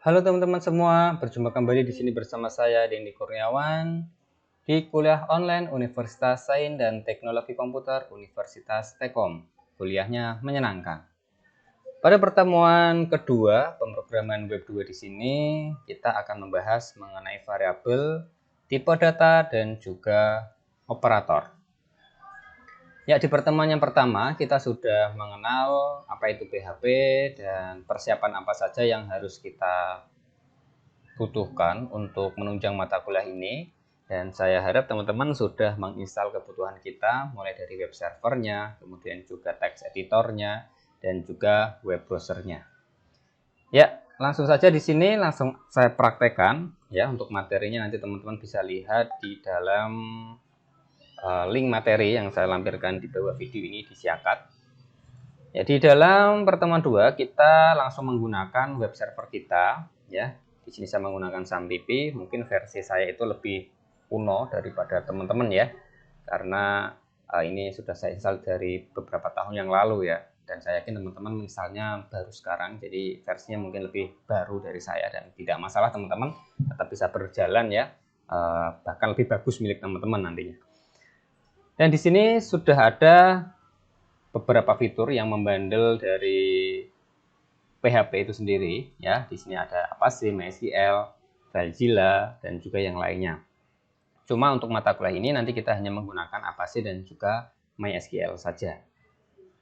Halo teman-teman semua, berjumpa kembali di sini bersama saya Dendi Kurniawan di kuliah online Universitas Sains dan Teknologi Komputer Universitas Tekom. Kuliahnya menyenangkan. Pada pertemuan kedua pemrograman web 2 di sini, kita akan membahas mengenai variabel, tipe data dan juga operator. Ya, di pertemuan yang pertama kita sudah mengenal apa itu PHP dan persiapan apa saja yang harus kita butuhkan untuk menunjang mata kuliah ini. Dan saya harap teman-teman sudah menginstal kebutuhan kita mulai dari web servernya, kemudian juga text editornya, dan juga web browsernya. Ya, langsung saja di sini langsung saya praktekkan ya, untuk materinya nanti teman-teman bisa lihat di dalam link materi yang saya lampirkan di bawah video ini di Siakat. Ya, di dalam pertemuan 2 kita langsung menggunakan web server kita ya. Di sini saya menggunakan SAMPP, mungkin versi saya itu lebih kuno daripada teman-teman ya. Karena ini sudah saya install dari beberapa tahun yang lalu ya. Dan saya yakin teman-teman misalnya baru sekarang, jadi versinya mungkin lebih baru dari saya dan tidak masalah teman-teman, tetap bisa berjalan ya. Bahkan lebih bagus milik teman-teman nantinya. Dan di sini sudah ada beberapa fitur yang membandel dari PHP itu sendiri ya. Di sini ada Apache, MySQL, FileZilla dan juga yang lainnya. Cuma untuk mata kuliah ini nanti kita hanya menggunakan Apache dan juga MySQL saja.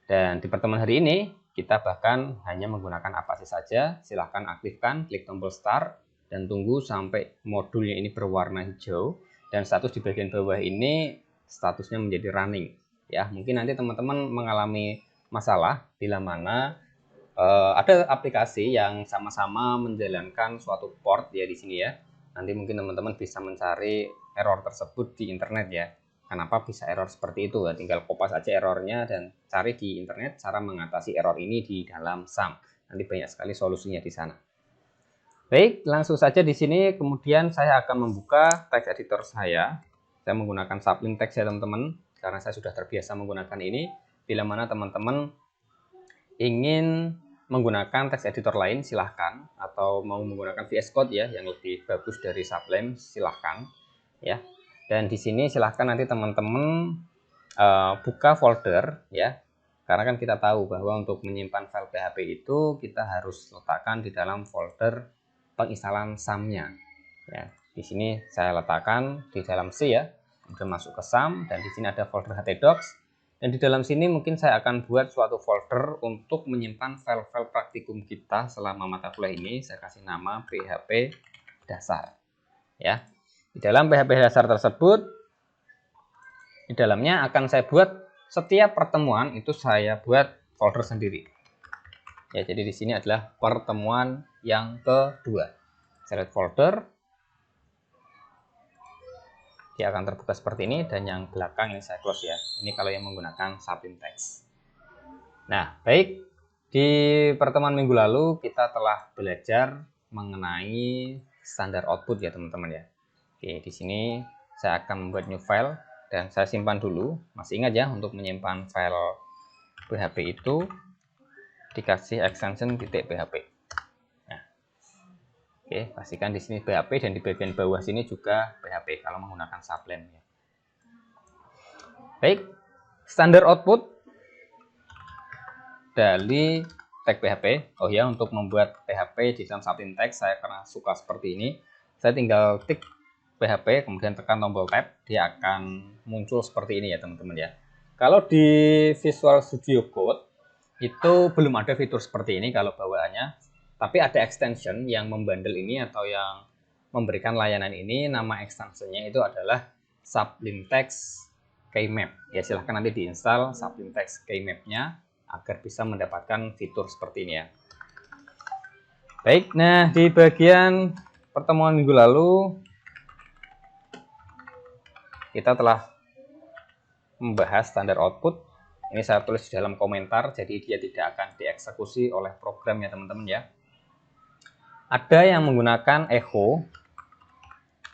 Dan di pertemuan hari ini kita bahkan hanya menggunakan Apache saja. Silahkan aktifkan, klik tombol start dan tunggu sampai modulnya ini berwarna hijau dan status di bagian bawah ini statusnya menjadi running. Ya, mungkin nanti teman-teman mengalami masalah bila mana ada aplikasi yang sama-sama menjalankan suatu port ya di sini ya. Nanti mungkin teman-teman bisa mencari error tersebut di internet ya. Kenapa bisa error seperti itu? Tinggal kopas aja errornya dan cari di internet cara mengatasi error ini di dalam SAM. Nanti banyak sekali solusinya di sana. Baik, langsung saja di sini kemudian saya akan membuka text editor saya. Saya menggunakan Sublime Text ya teman-teman, karena saya sudah terbiasa menggunakan ini. Bila mana teman-teman ingin menggunakan text editor lain silahkan, atau mau menggunakan VS Code ya yang lebih bagus dari Sublime silahkan ya. Dan di sini silahkan nanti teman-teman buka folder ya, karena kan kita tahu bahwa untuk menyimpan file PHP itu kita harus letakkan di dalam folder penginstalan SAM-nya ya. Di sini saya letakkan di dalam C ya, kemudian masuk ke SAM dan di sini ada folder htdocs. Dan di dalam sini mungkin saya akan buat suatu folder untuk menyimpan file-file praktikum kita selama mata kuliah ini. Saya kasih nama PHP dasar ya. Di dalam PHP dasar tersebut, di dalamnya akan saya buat setiap pertemuan itu saya buat folder sendiri. Ya, jadi di sini adalah pertemuan yang kedua. Saya lihat folder, dia akan terbuka seperti ini, dan yang belakang ini saya close ya. Ini kalau yang menggunakan Sublime Text. Nah, baik, di pertemuan minggu lalu kita telah belajar mengenai standar output ya teman-teman ya. Oke, di sini saya akan membuat new file dan saya simpan dulu. Masih ingat ya, untuk menyimpan file PHP itu dikasih extension .php. Nah, oke, pastikan di sini PHP dan di bagian bawah sini juga PHP kalau menggunakan Sublime ya. Baik, standar output dari tag PHP. Oh ya, untuk membuat PHP di dalam Sublime Text saya karena suka seperti ini, saya tinggal tik PHP kemudian tekan tombol tab, dia akan muncul seperti ini ya teman-teman ya. Kalau di Visual Studio Code itu belum ada fitur seperti ini kalau bawaannya, tapi ada extension yang membundle ini atau yang memberikan layanan ini. Nama extensionnya itu adalah Sublime Text Keymap ya. Silahkan nanti diinstal Sublime Text Keymap-nya agar bisa mendapatkan fitur seperti ini ya. Baik, nah di bagian pertemuan minggu lalu kita telah membahas standar output. Ini saya tulis di dalam komentar, jadi dia tidak akan dieksekusi oleh program ya teman-teman ya. Ada yang menggunakan echo,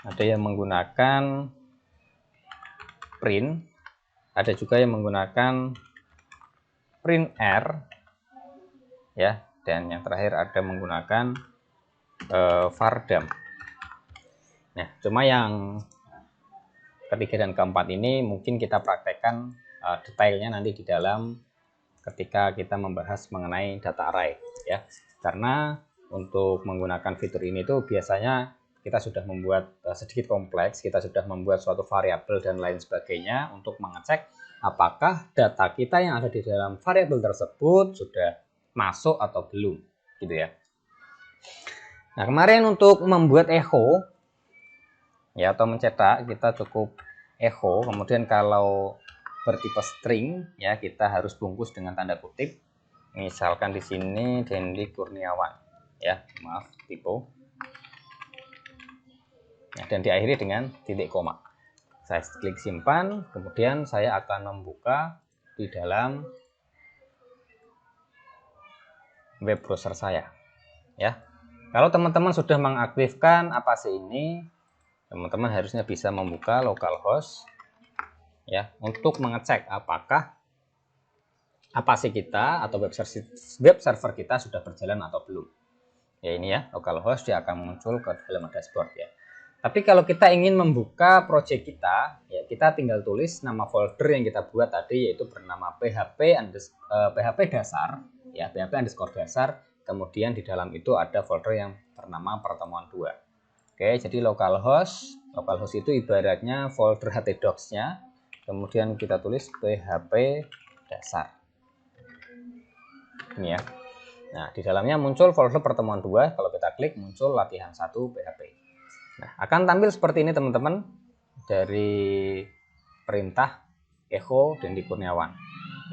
ada yang menggunakan print, ada juga yang menggunakan print r ya, dan yang terakhir ada menggunakan vardam. Nah, cuma yang ketiga dan keempat ini mungkin kita praktekkan detailnya nanti di dalam ketika kita membahas mengenai data array ya. Karena untuk menggunakan fitur ini tuh biasanya kita sudah membuat sedikit kompleks, kita sudah membuat suatu variabel dan lain sebagainya untuk mengecek apakah data kita yang ada di dalam variabel tersebut sudah masuk atau belum gitu ya. Nah, kemarin untuk membuat echo ya atau mencetak kita cukup echo, kemudian kalau bertipe string ya kita harus bungkus dengan tanda kutip, misalkan di sini Dendi Kurniawan ya, maaf typo ya, dan diakhiri dengan titik koma. Saya klik simpan, kemudian saya akan membuka di dalam web browser saya ya. Kalau teman-teman sudah mengaktifkan apa sih ini, teman-teman harusnya bisa membuka localhost ya untuk mengecek apakah apa sih kita atau web server kita sudah berjalan atau belum. Ya ini ya, localhost dia akan muncul ke dalam dashboard ya. Tapi kalau kita ingin membuka project kita, ya kita tinggal tulis nama folder yang kita buat tadi yaitu bernama PHP dasar ya, PHP underscore dasar. Kemudian di dalam itu ada folder yang bernama pertemuan 2. Oke, jadi localhost itu ibaratnya folder htdocs-nya. Kemudian kita tulis PHP dasar. Ini ya. Nah, di dalamnya muncul folder pertemuan 2. Kalau kita klik muncul latihan 1 PHP. Nah, akan tampil seperti ini teman-teman dari perintah echo Dendi Kurniawan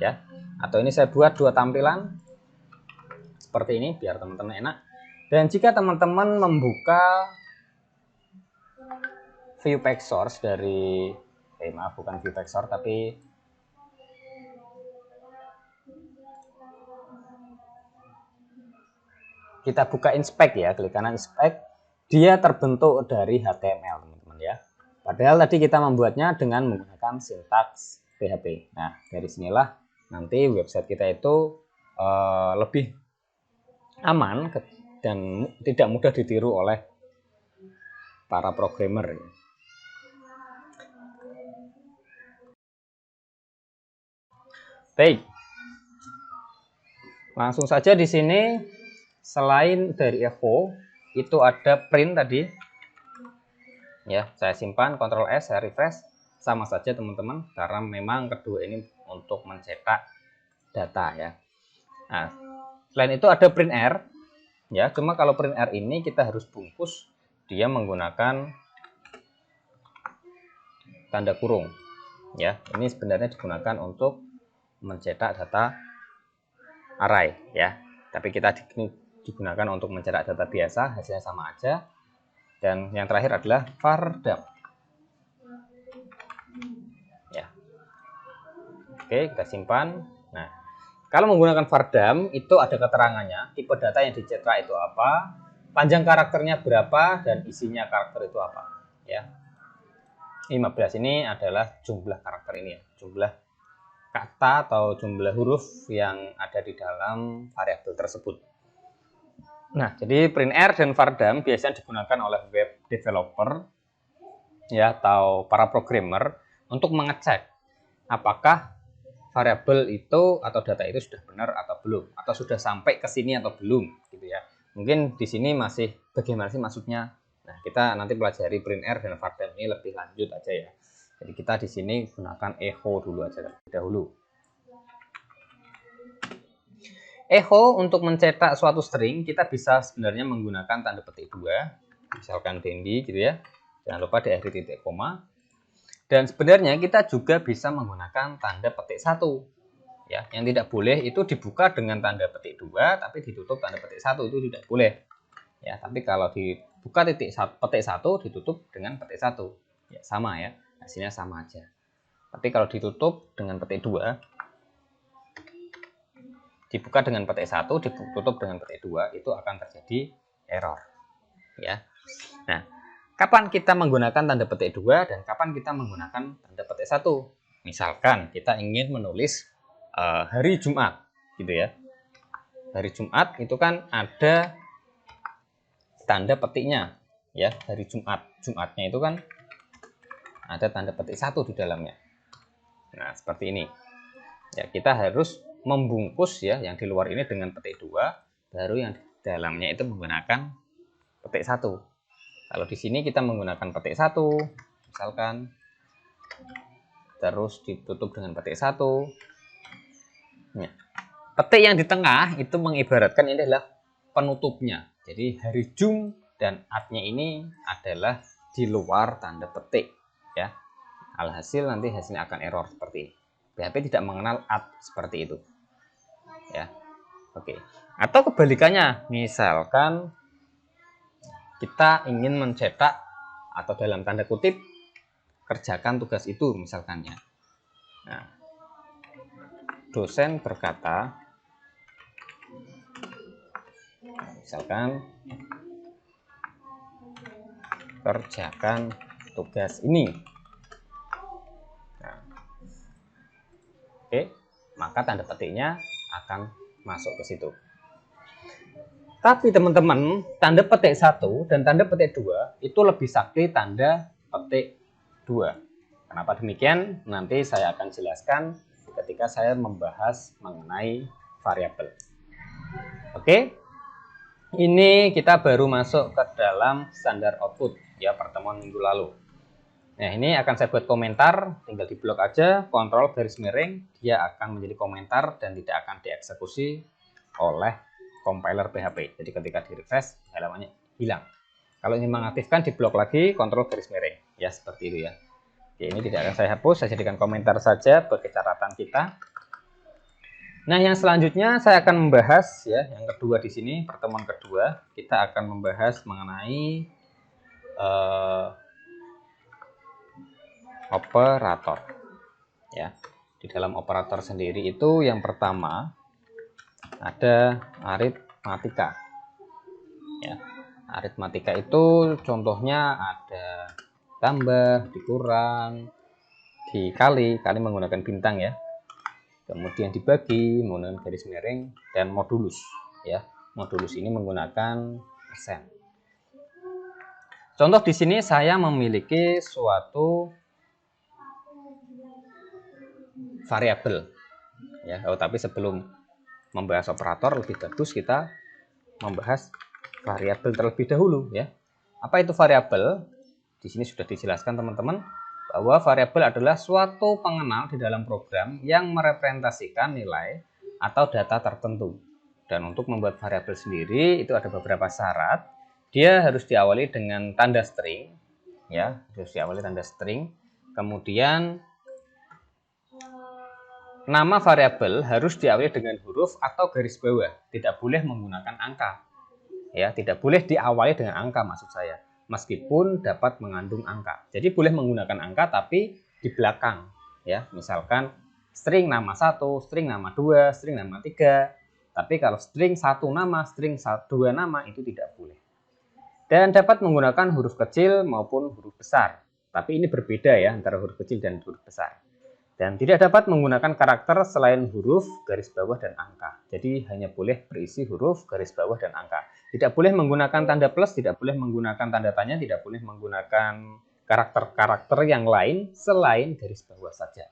ya. Atau ini saya buat dua tampilan seperti ini biar teman-teman enak. Dan jika teman-teman membuka view page source dari maaf bukan view page source tapi kita buka inspect ya, klik kanan inspect, dia terbentuk dari HTML teman-teman ya. Padahal tadi kita membuatnya dengan menggunakan sintaks PHP. Nah, dari sinilah nanti website kita itu lebih aman dan tidak mudah ditiru oleh para programmer. Baik, langsung saja di sini selain dari echo itu ada print tadi. Ya, saya simpan, Ctrl S, saya refresh, sama saja teman-teman karena memang kedua ini untuk mencetak data ya. Nah, selain itu ada print R ya, cuma kalau print R ini kita harus bungkus dia menggunakan tanda kurung ya. Ini sebenarnya digunakan untuk mencetak data array ya, tapi kita digunakan untuk mencetak data biasa, hasilnya sama aja. Dan yang terakhir adalah vardam ya. Oke, kita simpan. Nah, kalau menggunakan vardam itu ada keterangannya, tipe data yang dicetak itu apa, panjang karakternya berapa, dan isinya karakter itu apa ya. 15 ini adalah jumlah karakter ini ya, jumlah kata atau jumlah huruf yang ada di dalam variabel tersebut. Nah, jadi print R dan vardam biasanya digunakan oleh web developer ya atau para programmer untuk mengecek apakah variabel itu atau data itu sudah benar atau belum, atau sudah sampai ke sini atau belum gitu ya. Mungkin di sini masih bagaimana sih maksudnya. Nah, kita nanti pelajari print R dan vardam ini lebih lanjut aja ya. Jadi kita di sini gunakan echo dulu aja dahulu. Echo untuk mencetak suatu string kita bisa sebenarnya menggunakan tanda petik 2, misalkan Dendi gitu ya. Jangan lupa diakhiri titik koma. Dan sebenarnya kita juga bisa menggunakan tanda petik 1. Ya, yang tidak boleh itu dibuka dengan tanda petik 2 tapi ditutup tanda petik 1, itu tidak boleh. Ya, tapi kalau dibuka petik 1 ditutup dengan petik 1. Ya, sama ya. Hasilnya sama aja. Tapi kalau ditutup dengan petik 2, dibuka dengan petik 1, ditutup dengan petik 2, itu akan terjadi error. Ya. Nah, kapan kita menggunakan tanda petik 2 dan kapan kita menggunakan tanda petik 1? Misalkan kita ingin menulis hari Jumat gitu ya. Hari Jumat itu kan ada tanda petiknya, ya, hari Jumat. Jumatnya itu kan ada tanda petik 1 di dalamnya. Nah, seperti ini. Ya, kita harus membungkus ya yang di luar ini dengan petik 2, baru yang di dalamnya itu menggunakan petik 1. Kalau di sini kita menggunakan petik 1, misalkan, terus ditutup dengan petik 1. Nah, petik yang di tengah itu mengibaratkan ini adalah penutupnya. Jadi hari Jum dan At-nya ini adalah di luar tanda petik, ya. Alhasil nanti hasilnya akan error seperti ini. PHP tidak mengenal At seperti itu, ya. Oke. Atau kebalikannya, misalkan kita ingin mencetak atau dalam tanda kutip kerjakan tugas itu misalkannya. Nah, dosen berkata, misalkan kerjakan tugas ini. Nah, oke, maka tanda petiknya akan masuk ke situ. Tapi teman-teman, tanda petik 1 dan tanda petik 2 itu lebih sakti tanda petik 2. Kenapa demikian? Nanti saya akan jelaskan ketika saya membahas mengenai variabel. Oke, ini kita baru masuk ke dalam standar output, ya, pertemuan minggu lalu. Nah, ini akan saya buat komentar, tinggal di blok aja, kontrol garis miring, dia akan menjadi komentar dan tidak akan dieksekusi oleh compiler PHP. Jadi ketika di refresh, halamannya hilang. Kalau ingin mengaktifkan, di blok lagi, kontrol garis miring, ya, seperti itu ya. Oke, ini tidak akan saya hapus, saya jadikan komentar saja bagi catatan kita. Nah, yang selanjutnya saya akan membahas, ya, yang kedua di sini, pertemuan kedua, kita akan membahas mengenai operator, ya. Di dalam operator sendiri itu yang pertama ada aritmatika, ya. Aritmatika itu contohnya ada tambah, dikurang, dikali menggunakan bintang, ya. Kemudian dibagi menggunakan garis miring, dan modulus, ya. Modulus ini menggunakan persen. Contoh di sini saya memiliki suatu variabel, ya. Tapi sebelum membahas operator, lebih bagus kita membahas variabel terlebih dahulu, ya. Apa itu variabel? Di sini sudah dijelaskan teman-teman bahwa variabel adalah suatu pengenal di dalam program yang merepresentasikan nilai atau data tertentu. Dan untuk membuat variabel sendiri itu ada beberapa syarat. Dia harus diawali dengan tanda string, ya, harus diawali tanda string. Kemudian nama variabel harus diawali dengan huruf atau garis bawah, tidak boleh menggunakan angka. Ya, tidak boleh diawali dengan angka maksud saya. Meskipun dapat mengandung angka. Jadi boleh menggunakan angka tapi di belakang, ya. Misalkan string nama 1, string nama 2, string nama 3. Tapi kalau string 1 nama, string 2 nama itu tidak boleh. Dan dapat menggunakan huruf kecil maupun huruf besar. Tapi ini berbeda ya antara huruf kecil dan huruf besar. Dan tidak dapat menggunakan karakter selain huruf, garis bawah, dan angka. Jadi hanya boleh berisi huruf, garis bawah, dan angka. Tidak boleh menggunakan tanda plus, tidak boleh menggunakan tanda tanya, tidak boleh menggunakan karakter-karakter yang lain selain garis bawah saja.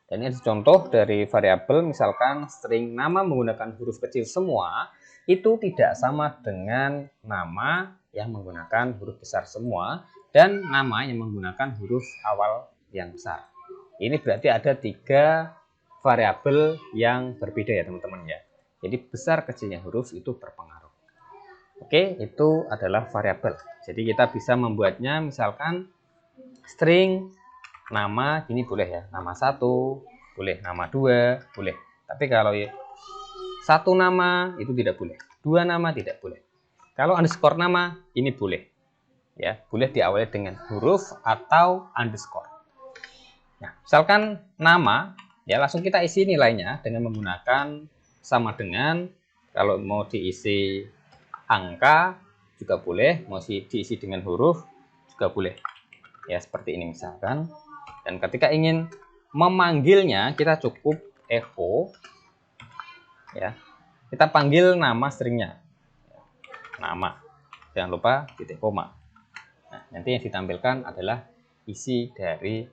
Dan ini contoh dari variabel, misalkan string nama menggunakan huruf kecil semua, itu tidak sama dengan nama yang menggunakan huruf besar semua, dan nama yang menggunakan huruf awal yang besar. Ini berarti ada 3 variabel yang berbeda ya teman-teman ya. Jadi besar kecilnya huruf itu berpengaruh. Oke, itu adalah variabel. Jadi kita bisa membuatnya misalkan string nama ini boleh ya, nama 1, boleh nama 2, boleh. Tapi kalau 1 nama itu tidak boleh, 2 nama tidak boleh. Kalau underscore nama ini boleh. Ya, boleh diawali dengan huruf atau underscore. Nah, misalkan nama, ya langsung kita isi nilainya dengan menggunakan sama dengan, kalau mau diisi angka juga boleh, mau diisi dengan huruf juga boleh. Ya, seperti ini misalkan. Dan ketika ingin memanggilnya, kita cukup echo, ya. Kita panggil nama stringnya. Nama. Jangan lupa titik koma. Nah, nanti yang ditampilkan adalah isi dari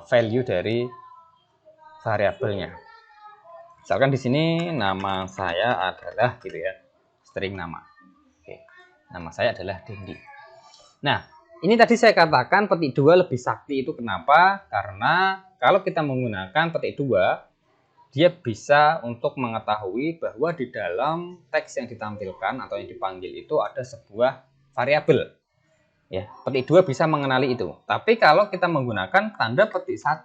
value dari variabelnya. Misalkan di sini nama saya adalah gitu ya, string nama. Oke, nama saya adalah Dendi. Nah, ini tadi saya katakan petik 2 lebih sakti, itu kenapa? Karena kalau kita menggunakan petik 2, dia bisa untuk mengetahui bahwa di dalam teks yang ditampilkan atau yang dipanggil itu ada sebuah variabel. Ya, petik 2 bisa mengenali itu. Tapi kalau kita menggunakan tanda petik 1,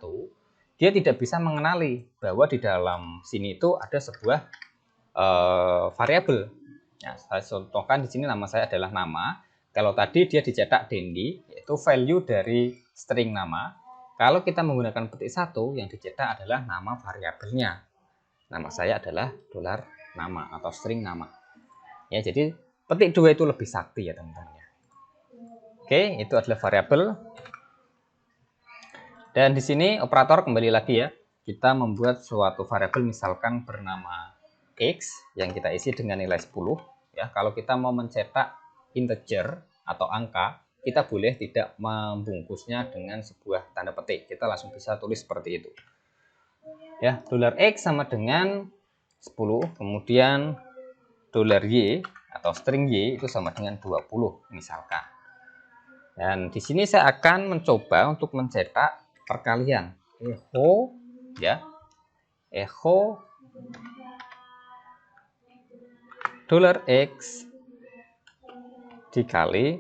dia tidak bisa mengenali bahwa di dalam sini itu ada sebuah variabel. Ya, saya contohkan di sini nama saya adalah nama. Kalau tadi dia dicetak Dendi, yaitu value dari string nama. Kalau kita menggunakan petik 1, yang dicetak adalah nama variabelnya. Nama saya adalah $nama atau string nama. Ya, jadi petik 2 itu lebih sakti ya teman-teman. Oke, itu adalah variabel. Dan di sini operator kembali lagi ya. Kita membuat suatu variabel misalkan bernama X yang kita isi dengan nilai 10. Ya, kalau kita mau mencetak integer atau angka, kita boleh tidak membungkusnya dengan sebuah tanda petik. Kita langsung bisa tulis seperti itu. Ya, $X sama dengan 10, kemudian $Y atau string Y itu sama dengan 20 misalkan. Dan di sini saya akan mencoba untuk mencetak perkalian echo ya, echo $X dikali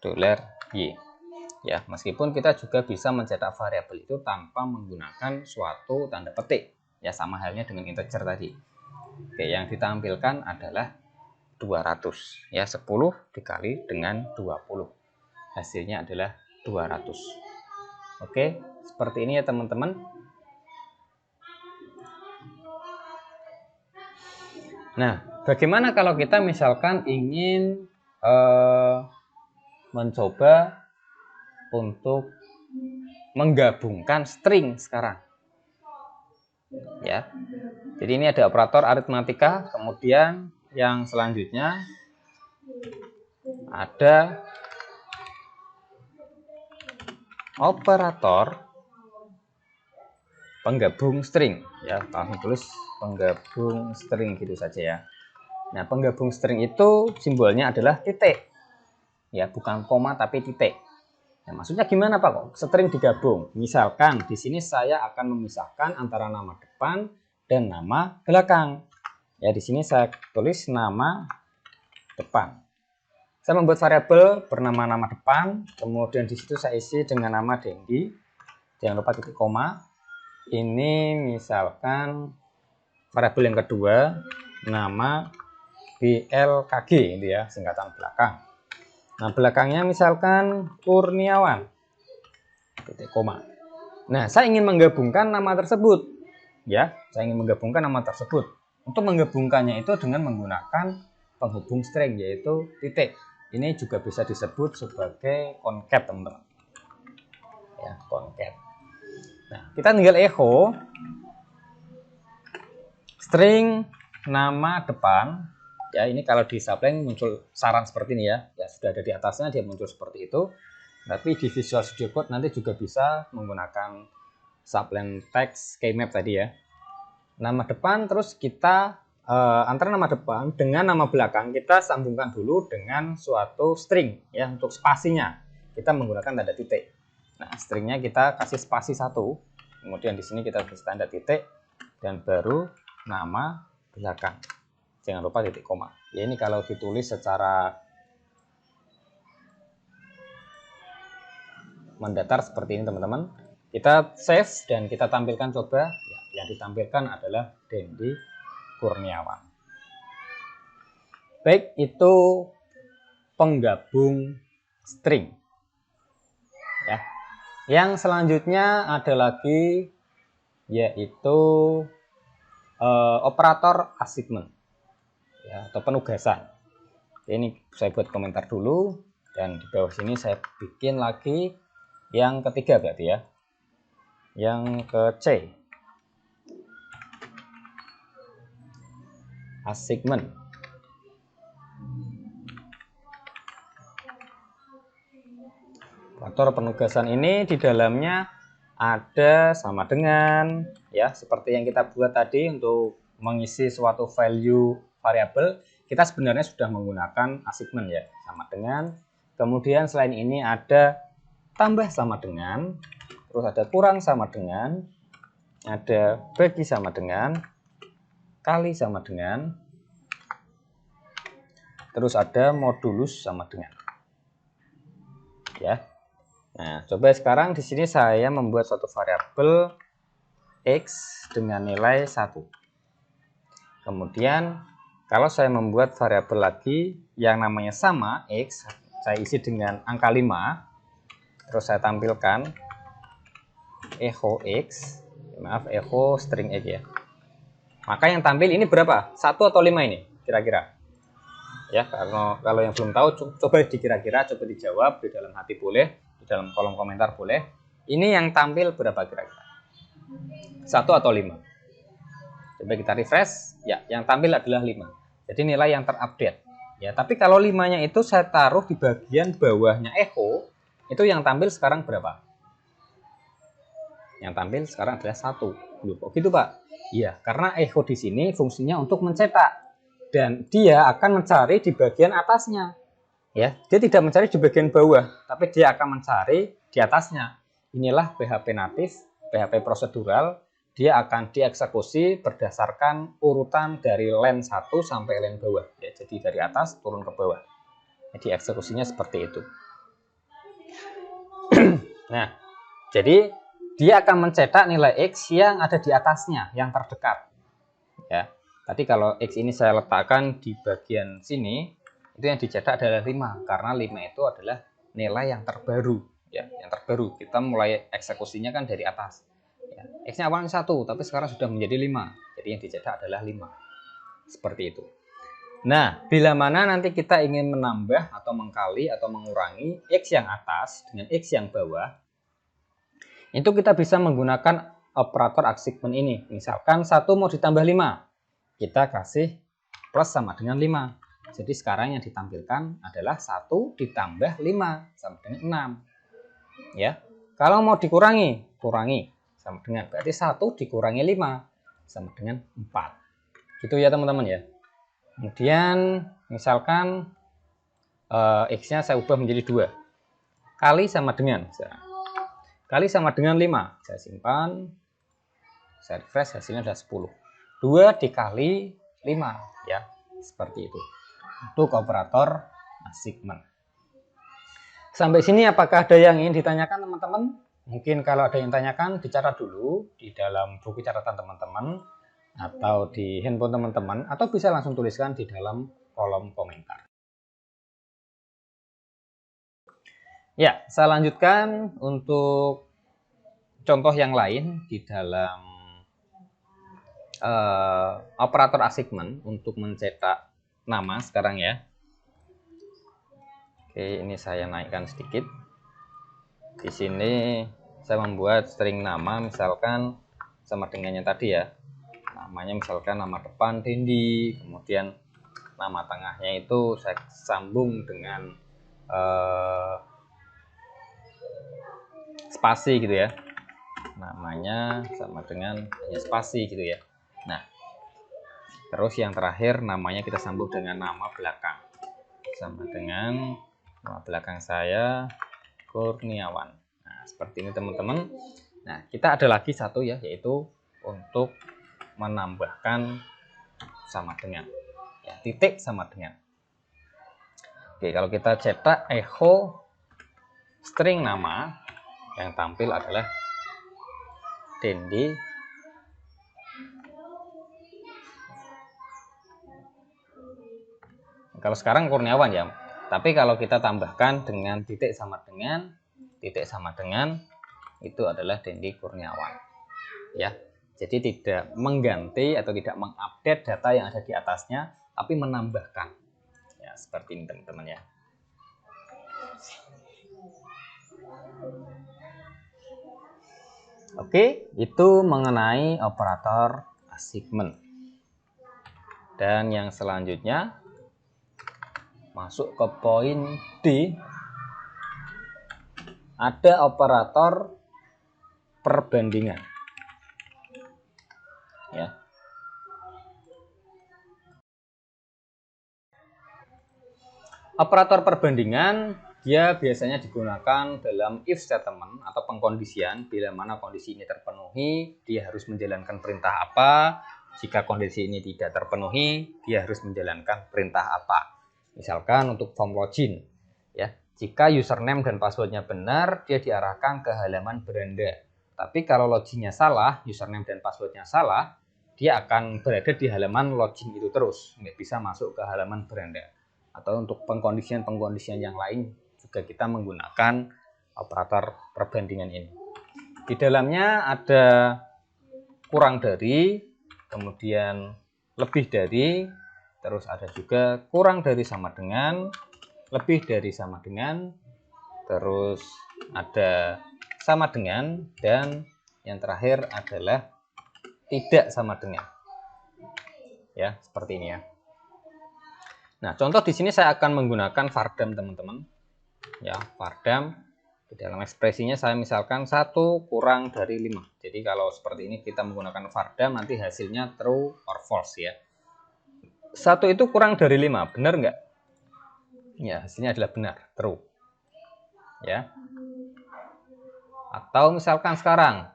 $Y. Ya, meskipun kita juga bisa mencetak variabel itu tanpa menggunakan suatu tanda petik. Ya, sama halnya dengan integer tadi. Oke, yang ditampilkan adalah 200. Ya, 10 dikali dengan 20. Hasilnya adalah 200. Oke, seperti ini ya teman-teman. Nah, bagaimana kalau kita misalkan ingin mencoba untuk menggabungkan string sekarang? Ya, jadi ini ada operator aritmatika, kemudian yang selanjutnya ada operator penggabung string. Ya, langsung tulis penggabung string gitu saja ya. Nah, penggabung string itu simbolnya adalah titik. Ya, bukan koma tapi titik. Nah, maksudnya gimana Pak kok string digabung? Misalkan di sini saya akan memisahkan antara nama depan dan nama belakang. Ya, di sini saya tulis nama depan. Saya membuat variabel bernama nama depan, kemudian di situ saya isi dengan nama Dendi. Jangan lupa titik koma. Ini misalkan variabel yang kedua, nama BLKG itu ya, singkatan belakang. Nah, belakangnya misalkan Kurniawan. Titik koma. Nah, saya ingin menggabungkan nama tersebut. Ya, saya ingin menggabungkan nama tersebut. Untuk menggabungkannya itu dengan menggunakan penghubung string yaitu titik. Ini juga bisa disebut sebagai concat, teman-teman. Ya, concat. Nah, kita tinggal echo string nama depan. Ya, ini kalau di subline muncul saran seperti ini ya. Ya, sudah ada di atasnya, dia muncul seperti itu. Tapi di Visual Studio Code nanti juga bisa menggunakan subline text keymap tadi ya. Nama depan, terus kita antara nama depan dengan nama belakang kita sambungkan dulu dengan suatu string ya. Untuk spasinya kita menggunakan tanda titik. Nah, stringnya kita kasih spasi 1. Kemudian di sini kita kasih tanda titik dan baru nama belakang. Jangan lupa titik koma. Ya, ini kalau ditulis secara mendatar seperti ini teman-teman. Kita save dan kita tampilkan coba. Ya, yang ditampilkan adalah Dendi Kurniawan. Baik, itu penggabung string. Ya. Yang selanjutnya ada lagi yaitu operator assignment. Ya, atau penugasan. Ini saya buat komentar dulu dan di bawah sini saya bikin lagi yang ketiga berarti ya. Yang ke C. Assignment. Operator penugasan ini di dalamnya ada sama dengan, ya, seperti yang kita buat tadi untuk mengisi suatu value variabel. Kita sebenarnya sudah menggunakan assignment, ya, sama dengan. Kemudian selain ini ada tambah sama dengan, terus ada kurang sama dengan, ada bagi sama dengan, kali sama dengan, terus ada modulus sama dengan, ya. Nah, coba sekarang di sini saya membuat suatu variabel x dengan nilai 1. Kemudian kalau saya membuat variabel lagi yang namanya sama x, saya isi dengan angka 5. Terus saya tampilkan echo x, maaf, echo string x, ya. Maka yang tampil ini berapa? 1 atau 5 ini kira-kira? Ya, kalau yang belum tahu coba dikira-kira, coba dijawab di dalam hati boleh, di dalam kolom komentar boleh. Ini yang tampil berapa kira-kira? 1 atau 5? Coba kita refresh. Ya, yang tampil adalah 5. Jadi nilai yang terupdate. Ya, tapi kalau 5-nya itu saya taruh di bagian bawahnya echo, itu yang tampil sekarang berapa? Yang tampil sekarang adalah 1. Loh, kok gitu, Pak? Iya, karena echo di sini fungsinya untuk mencetak. Dan dia akan mencari di bagian atasnya. Ya, dia tidak mencari di bagian bawah, tapi dia akan mencari di atasnya. Inilah PHP natif, PHP prosedural. Dia akan dieksekusi berdasarkan urutan dari line 1 sampai line bawah. Ya, jadi dari atas turun ke bawah. Jadi eksekusinya seperti itu. Nah, jadi dia akan mencetak nilai X yang ada di atasnya, yang terdekat. Ya. Tadi kalau X ini saya letakkan di bagian sini, itu yang dicetak adalah 5, karena 5 itu adalah nilai yang terbaru, ya, yang terbaru. Kita mulai eksekusinya kan dari atas. Ya. X-nya awalnya 1, tapi sekarang sudah menjadi 5. Jadi yang dicetak adalah 5. Seperti itu. Nah, bila mana nanti kita ingin menambah atau mengkali atau mengurangi X yang atas dengan X yang bawah, itu kita bisa menggunakan operator assignment ini. Misalkan 1 mau ditambah 5. Kita kasih plus sama dengan 5. Jadi sekarang yang ditampilkan adalah 1 ditambah 5 sama dengan 6. Ya. Kalau mau dikurangi, kurangi sama dengan, berarti 1 dikurangi 5 sama dengan 4. Gitu ya teman-teman ya. Kemudian misalkan X-nya saya ubah menjadi 2. Kali sama dengan, kali sama dengan 5. Saya simpan, saya refresh, hasilnya adalah 10. 2 dikali 5, ya, seperti itu untuk operator assignment. Sampai sini apakah ada yang ingin ditanyakan teman-teman? Mungkin kalau ada yang tanyakan dicatat dulu di dalam buku catatan teman-teman atau di handphone teman-teman, atau bisa langsung tuliskan di dalam kolom komentar. Ya, saya lanjutkan untuk contoh yang lain di dalam operator assignment untuk mencetak nama sekarang ya. Oke, ini saya naikkan sedikit. Di sini saya membuat string nama, misalkan sama dengannya tadi ya. Namanya misalkan nama depan Dendi, kemudian nama tengahnya itu saya sambung dengan spasi gitu ya. Namanya sama dengan hanya spasi gitu ya. Nah, terus yang terakhir namanya kita sambung dengan nama belakang. Sama dengan nama belakang saya Kurniawan. Nah, seperti ini teman-teman. Nah, kita ada lagi satu ya, yaitu untuk menambahkan sama dengan. Ya, titik sama dengan. Oke, kalau kita cetak echo string nama, yang tampil adalah Dendi. Kalau sekarang Kurniawan ya, tapi kalau kita tambahkan dengan titik sama dengan, itu adalah Dendi Kurniawan. Ya, jadi tidak mengganti atau tidak mengupdate data yang ada di atasnya, tapi menambahkan. Ya, seperti ini teman-teman ya. Oke, itu mengenai operator assignment. Dan yang selanjutnya masuk ke poin D, ada operator perbandingan. Ya. Operator perbandingan dia biasanya digunakan dalam if statement atau pengkondisian. Bila mana kondisi ini terpenuhi, dia harus menjalankan perintah apa. Jika kondisi ini tidak terpenuhi, dia harus menjalankan perintah apa. Misalkan untuk form login, ya, jika username dan passwordnya benar, dia diarahkan ke halaman beranda. Tapi kalau loginnya salah, username dan passwordnya salah, dia akan berada di halaman login itu terus, nggak bisa masuk ke halaman beranda. Atau untuk pengkondisian yang lain juga kita menggunakan operator perbandingan ini. Di dalamnya ada kurang dari, kemudian lebih dari, terus ada juga kurang dari sama dengan, lebih dari sama dengan, terus ada sama dengan, dan yang terakhir adalah tidak sama dengan. Ya, seperti ini ya. Nah, contoh di sini saya akan menggunakan vardam, teman-teman. Ya, vardam. Di dalam ekspresinya saya misalkan 1 kurang dari 5. Jadi kalau seperti ini kita menggunakan vardam, nanti hasilnya true or false ya. 1 itu kurang dari 5, benar nggak? Ya, hasilnya adalah benar, true. Ya. Atau misalkan sekarang,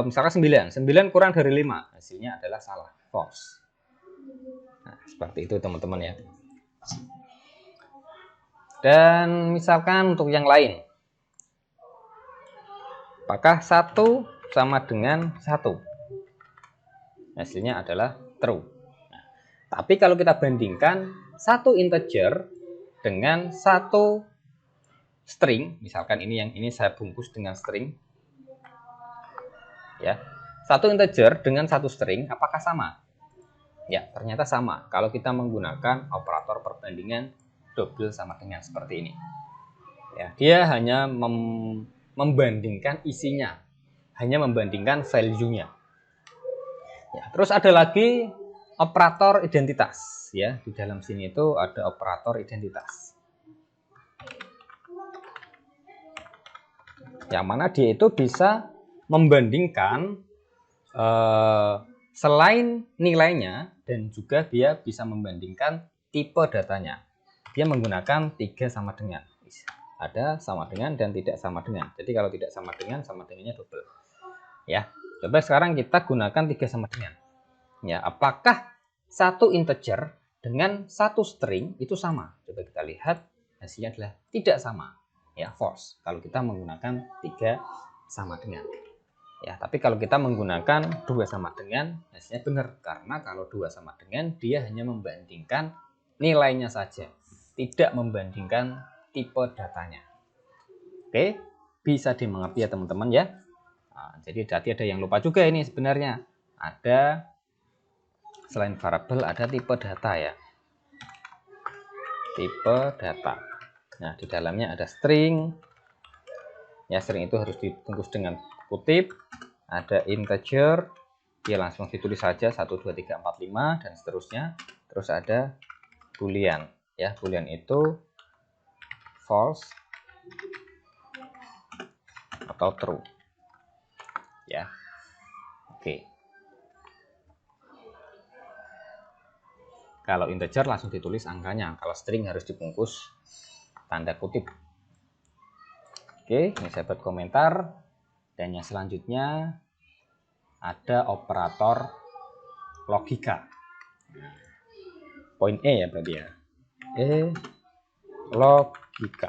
misalkan 9 kurang dari 5, hasilnya adalah salah, false. Nah, seperti itu teman-teman ya. Dan misalkan untuk yang lain, apakah 1 sama dengan 1? Hasilnya adalah true. Nah, tapi kalau kita bandingkan 1 integer dengan 1 string, misalkan ini saya bungkus dengan string, ya, 1 integer dengan 1 string, apakah sama? Ya, ternyata sama. Kalau kita menggunakan operator perbandingan double sama dengan seperti ini. Ya, dia hanya membandingkan isinya, hanya membandingkan value-nya. Ya, terus ada lagi operator identitas. Ya, di dalam sini itu ada operator identitas. Yang mana dia itu bisa membandingkan selain nilainya, dan juga dia bisa membandingkan tipe datanya. Dia menggunakan 3 sama dengan. Ada sama dengan dan tidak sama dengan. Jadi kalau tidak sama dengannya double. Ya, coba sekarang kita gunakan 3 sama dengan. Ya, apakah 1 integer dengan 1 string itu sama? Coba kita lihat, hasilnya adalah tidak sama. Ya, false. Kalau kita menggunakan 3 sama dengan. Ya, tapi kalau kita menggunakan 2 sama dengan, hasilnya benar. Karena kalau 2 sama dengan, dia hanya membandingkan nilainya saja, tidak membandingkan tipe datanya. Oke, bisa dimengerti ya teman-teman ya. Nah, jadi tadi ada yang lupa juga ini sebenarnya. Ada, selain variabel, ada tipe data ya. Tipe data. Nah, di dalamnya ada string. Ya, string itu harus dibungkus dengan kutip. Ada integer, dia langsung ditulis saja 1, 2, 3, 4, 5 dan seterusnya. Terus ada boolean, ya, boolean itu false atau true. Ya. Oke. Kalau integer langsung ditulis angkanya, kalau string harus dibungkus tanda kutip. Oke, ini saya buat komentar. Dan yang selanjutnya ada operator logika. Poin E ya berarti ya. Logika.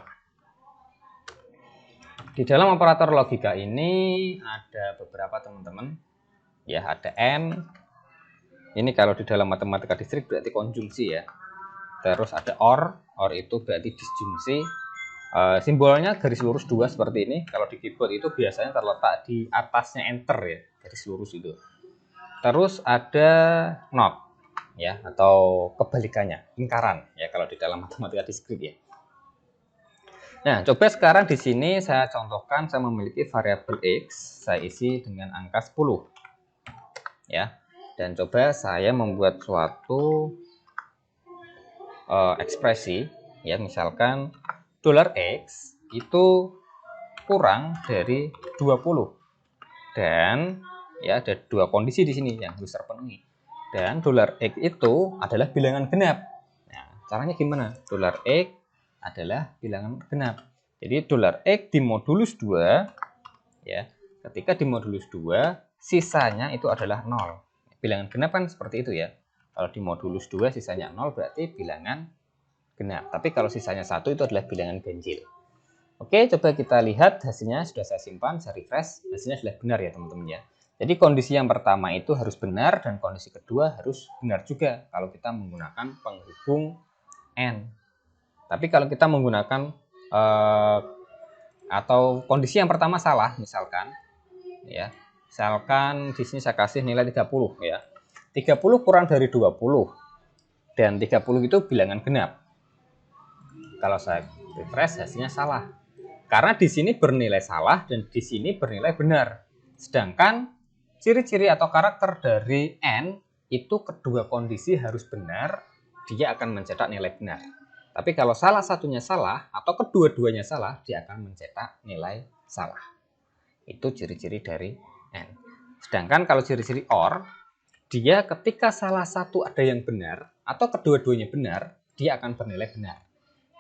Di dalam operator logika ini ada beberapa teman-teman. Ya, ada AND. Ini kalau di dalam matematika distrik berarti konjungsi ya. Terus ada OR itu berarti disjungsi. Simbolnya garis lurus 2 seperti ini. Kalau di keyboard itu biasanya terletak di atasnya enter ya, garis lurus itu. Terus ada not ya, atau kebalikannya, lingkaran ya kalau di dalam matematika diskrit ya. Nah, coba sekarang di sini saya contohkan, saya memiliki variabel X, saya isi dengan angka 10 ya. Dan coba saya membuat suatu ekspresi ya, misalkan $X itu kurang dari 20. Dan ya ada dua kondisi di sini yang harus terpenuhi. Dan $X itu adalah bilangan genap. Nah, caranya gimana? $X adalah bilangan genap. Jadi $X dimodulus 2 ya. Ketika dimodulus 2, sisanya itu adalah 0. Bilangan genap kan seperti itu ya. Kalau dimodulus 2 sisanya 0 berarti bilangan genap. Tapi kalau sisanya 1 itu adalah bilangan ganjil. Oke, coba kita lihat hasilnya. Sudah saya simpan, saya refresh. Hasilnya sudah benar ya teman-teman ya. Jadi kondisi yang pertama itu harus benar dan kondisi kedua harus benar juga kalau kita menggunakan penghubung N. Tapi kalau kita menggunakan atau kondisi yang pertama salah, misalkan ya. Misalkan di sini saya kasih nilai 30 ya. 30 kurang dari 20 dan 30 itu bilangan genap. Kalau saya refresh hasilnya salah. Karena di sini bernilai salah dan di sini bernilai benar. Sedangkan ciri-ciri atau karakter dari N itu kedua kondisi harus benar, dia akan mencetak nilai benar. Tapi kalau salah satunya salah atau kedua-duanya salah, dia akan mencetak nilai salah. Itu ciri-ciri dari N. Sedangkan kalau ciri-ciri OR, dia ketika salah satu ada yang benar atau kedua-duanya benar, dia akan bernilai benar.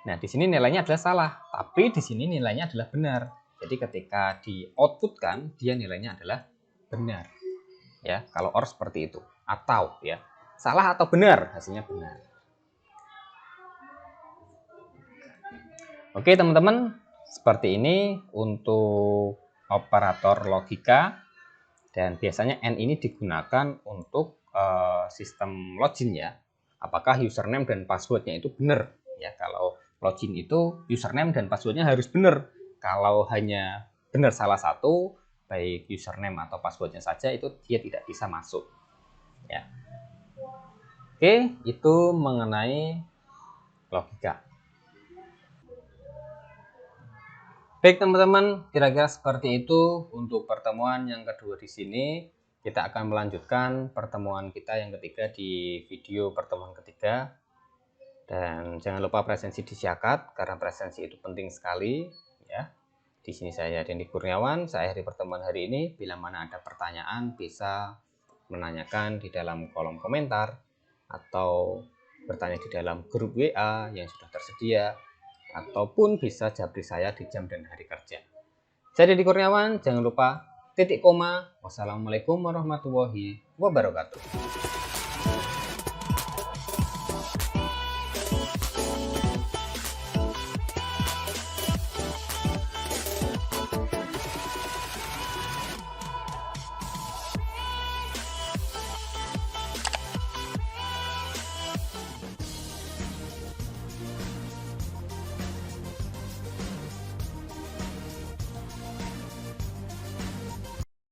Nah, di sini nilainya adalah salah, tapi di sini nilainya adalah benar. Jadi ketika di outputkan, dia nilainya adalah benar. Ya, kalau OR seperti itu. Atau ya, salah atau benar, hasilnya benar. Oke, teman-teman, seperti ini untuk operator logika. Dan biasanya N ini digunakan untuk sistem login ya. Apakah username dan passwordnya itu benar? Ya, kalau login itu username dan passwordnya harus benar. Kalau hanya benar salah satu, baik username atau passwordnya saja, itu dia tidak bisa masuk. Ya. Oke, itu mengenai logika. Baik teman-teman, kira-kira seperti itu untuk pertemuan yang kedua di sini. Kita akan melanjutkan pertemuan kita yang ketiga di video pertemuan ketiga. Dan jangan lupa presensi disiakat karena presensi itu penting sekali ya. Di sini saya Dendi Kurniawan, saya akhiri pertemuan hari ini. Bila mana ada pertanyaan bisa menanyakan di dalam kolom komentar atau bertanya di dalam grup WA yang sudah tersedia ataupun bisa japri saya di jam dan hari kerja. Saya Dendi Kurniawan, jangan lupa titik koma. Wassalamualaikum warahmatullahi wabarakatuh.